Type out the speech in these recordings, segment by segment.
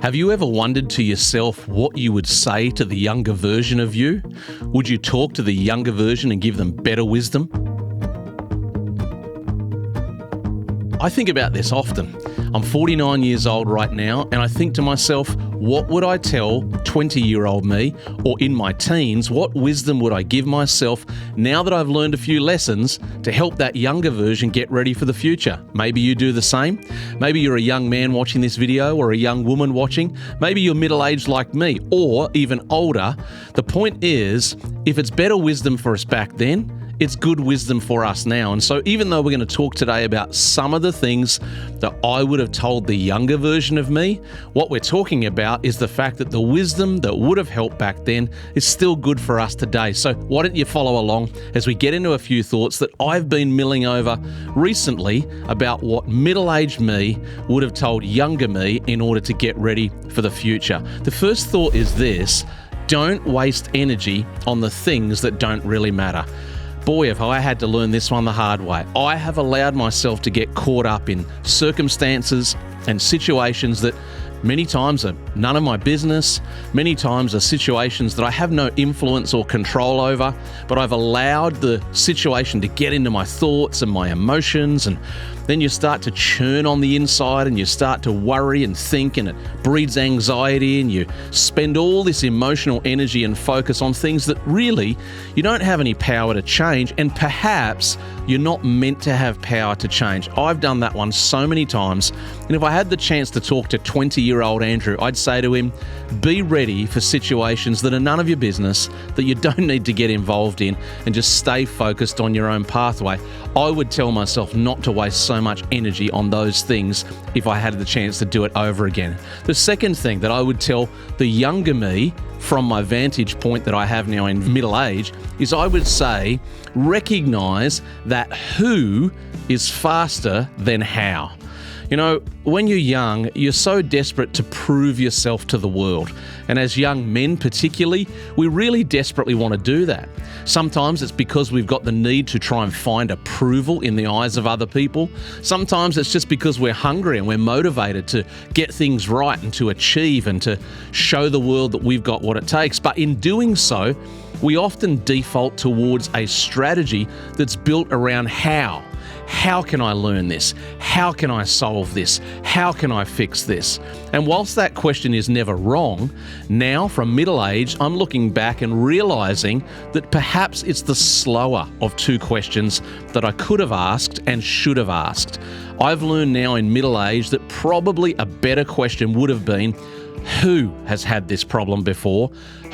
Have you ever wondered to yourself what you would say to the younger version of you? Would you talk to the younger version and give them better wisdom? I think about this often. I'm 49 years old right now, and I think to myself, what would I tell 20-year-old me, or in my teens, what wisdom would I give myself now that I've learned a few lessons to help that younger version get ready for the future? Maybe you do the same. Maybe you're a young man watching this video or a young woman watching. Maybe you're middle-aged like me, or even older. The point is, if it's better wisdom for us back then, it's good wisdom for us now. And so even though we're going to talk today about some of the things that I would have told the younger version of me, what we're talking about is the fact that the wisdom that would have helped back then is still good for us today. So why don't you follow along as we get into a few thoughts that I've been milling over recently about what middle-aged me would have told younger me in order to get ready for the future. The first thought is this: don't waste energy on the things that don't really matter. Boy, have I had to learn this one the hard way. I have allowed myself to get caught up in circumstances and situations that many times are none of my business, many times are situations that I have no influence or control over, but I've allowed the situation to get into my thoughts and my emotions, and then you start to churn on the inside and you start to worry and think, and it breeds anxiety, and you spend all this emotional energy and focus on things that really you don't have any power to change, and perhaps you're not meant to have power to change. I've done that one so many times, and if I had the chance to talk to 20-year-old Andrew, I'd say to him, be ready for situations that are none of your business, that you don't need to get involved in, and just stay focused on your own pathway. I would tell myself not to waste so much energy on those things if I had the chance to do it over again. The second thing that I would tell the younger me from my vantage point that I have now in middle age is I would say, recognize that who is faster than how. You know, when you're young, you're so desperate to prove yourself to the world. And as young men particularly, we really desperately want to do that. Sometimes it's because we've got the need to try and find approval in the eyes of other people. Sometimes it's just because we're hungry and we're motivated to get things right and to achieve and to show the world that we've got what it takes. But in doing so, we often default towards a strategy that's built around how. How can I learn this? How can I solve this? How can I fix this? And whilst that question is never wrong, now from middle age, I'm looking back and realizing that perhaps it's the slower of two questions that I could have asked and should have asked. I've learned now in middle age that probably a better question would have been, who has had this problem before?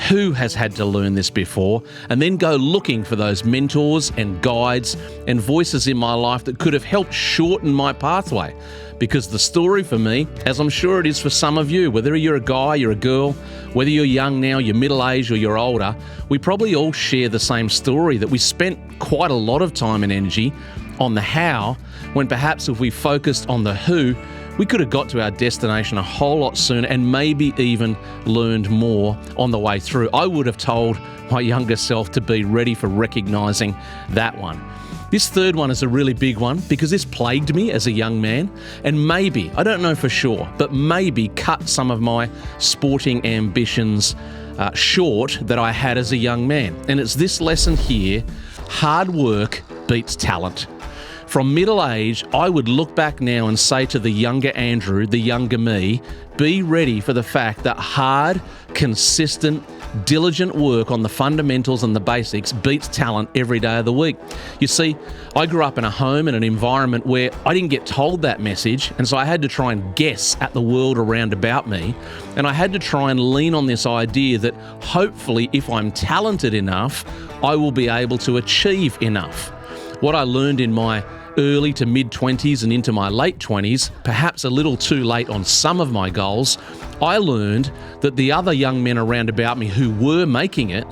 Who has had to learn this before? And then go looking for those mentors and guides and voices in my life that could have helped shorten my pathway. Because the story for me, as I'm sure it is for some of you, whether you're a guy, you're a girl, whether you're young now, you're middle-aged or you're older, we probably all share the same story, that we spent quite a lot of time and energy on the how, when perhaps if we focused on the who, we could have got to our destination a whole lot sooner and maybe even learned more on the way through. I would have told my younger self to be ready for recognizing that one. This third one is a really big one because this plagued me as a young man, and maybe, I don't know for sure, but maybe cut some of my sporting ambitions short that I had as a young man. And it's this lesson here: hard work beats talent. From middle age, I would look back now and say to the younger Andrew, the younger me, be ready for the fact that hard, consistent, diligent work on the fundamentals and the basics beats talent every day of the week. You see, I grew up in a home and an environment where I didn't get told that message, and so I had to try and guess at the world around about me, and I had to try and lean on this idea that hopefully if I'm talented enough, I will be able to achieve enough. What I learned in my early to mid-20s and into my late 20s, perhaps a little too late on some of my goals, I learned that the other young men around about me who were making it,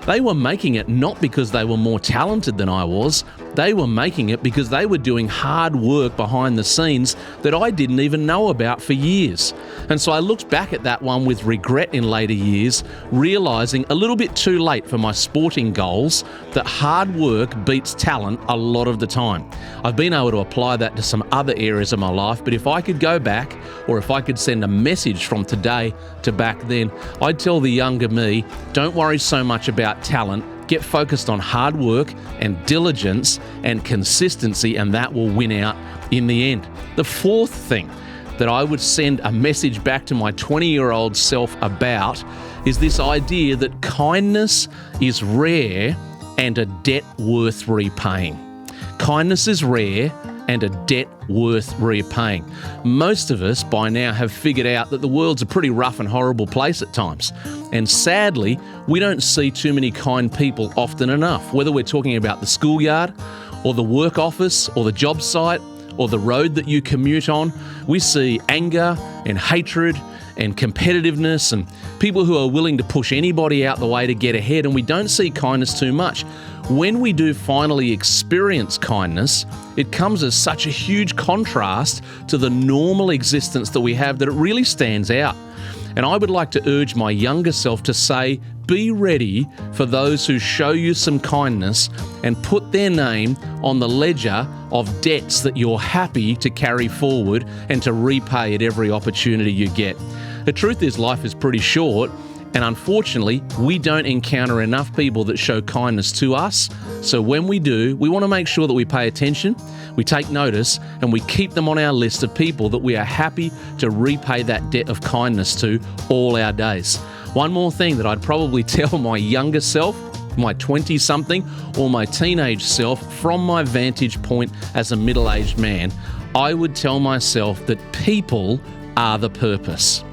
they were making it not because they were more talented than I was, They were making it because they were doing hard work behind the scenes that I didn't even know about for years. And so I looked back at that one with regret in later years, realising a little bit too late for my sporting goals that hard work beats talent a lot of the time. I've been able to apply that to some other areas of my life, but if I could go back, or if I could send a message from today to back then, I'd tell the younger me, don't worry so much about talent. Get focused on hard work and diligence and consistency, and that will win out in the end. The fourth thing that I would send a message back to my 20-year-old self about is this idea that kindness is rare and a debt worth repaying. Kindness is rare and a debt worth repaying. Most of us by now have figured out that the world's a pretty rough and horrible place at times. And sadly, we don't see too many kind people often enough, whether we're talking about the schoolyard or the work office or the job site or the road that you commute on. We see anger and hatred and competitiveness and people who are willing to push anybody out the way to get ahead, and we don't see kindness too much. When we do finally experience kindness, it comes as such a huge contrast to the normal existence that we have that it really stands out. And I would like to urge my younger self to say, be ready for those who show you some kindness and put their name on the ledger of debts that you're happy to carry forward and to repay at every opportunity you get. The truth is, life is pretty short, and unfortunately, we don't encounter enough people that show kindness to us. So when we do, we want to make sure that we pay attention, we take notice, and we keep them on our list of people that we are happy to repay that debt of kindness to all our days. One more thing that I'd probably tell my younger self, my 20-something or my teenage self from my vantage point as a middle-aged man, I would tell myself that people are the purpose.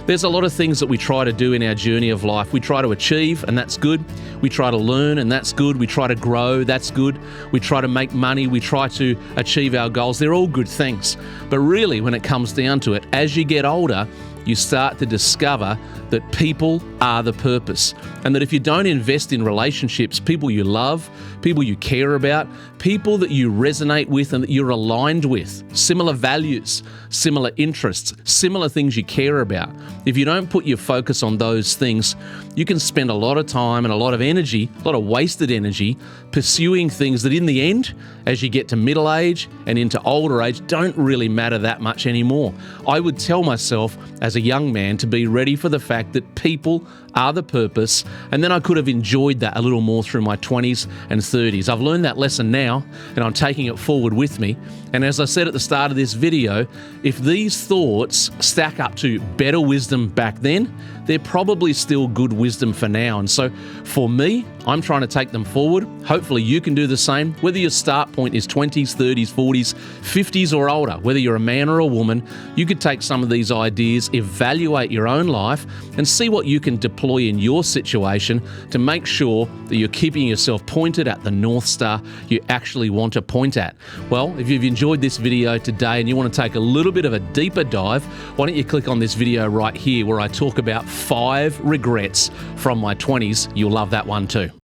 There's a lot of things that we try to do in our journey of life. We try to achieve, and that's good. We try to learn, and that's good. We try to grow, that's good. We try to make money. We try to achieve our goals. They're all good things. But really, when it comes down to it, as you get older, you start to discover that people are the purpose. And that if you don't invest in relationships, people you love, people you care about, people that you resonate with and that you're aligned with, similar values, similar interests, similar things you care about, if you don't put your focus on those things, you can spend a lot of time and a lot of energy, a lot of wasted energy, pursuing things that in the end, as you get to middle age and into older age, don't really matter that much anymore. I would tell myself as a young man to be ready for the fact that people are the purpose, and then I could have enjoyed that a little more through my 20s and 30s. I've learned that lesson now, and I'm taking it forward with me. And as I said at the start of this video, if these thoughts stack up to better wisdom back then, they're probably still good wisdom for now. And so for me, I'm trying to take them forward. Hopefully you can do the same, whether your start point is 20s, 30s, 40s, 50s or older, whether you're a man or a woman. You could take some of these ideas, evaluate your own life, and see what you can deploy in your situation to make sure that you're keeping yourself pointed at the North Star you actually want to point at. Well, if you've enjoyed this video today and you want to take a little bit of a deeper dive, why don't you click on this video right here where I talk about 5 regrets from my 20s. You'll love that one too.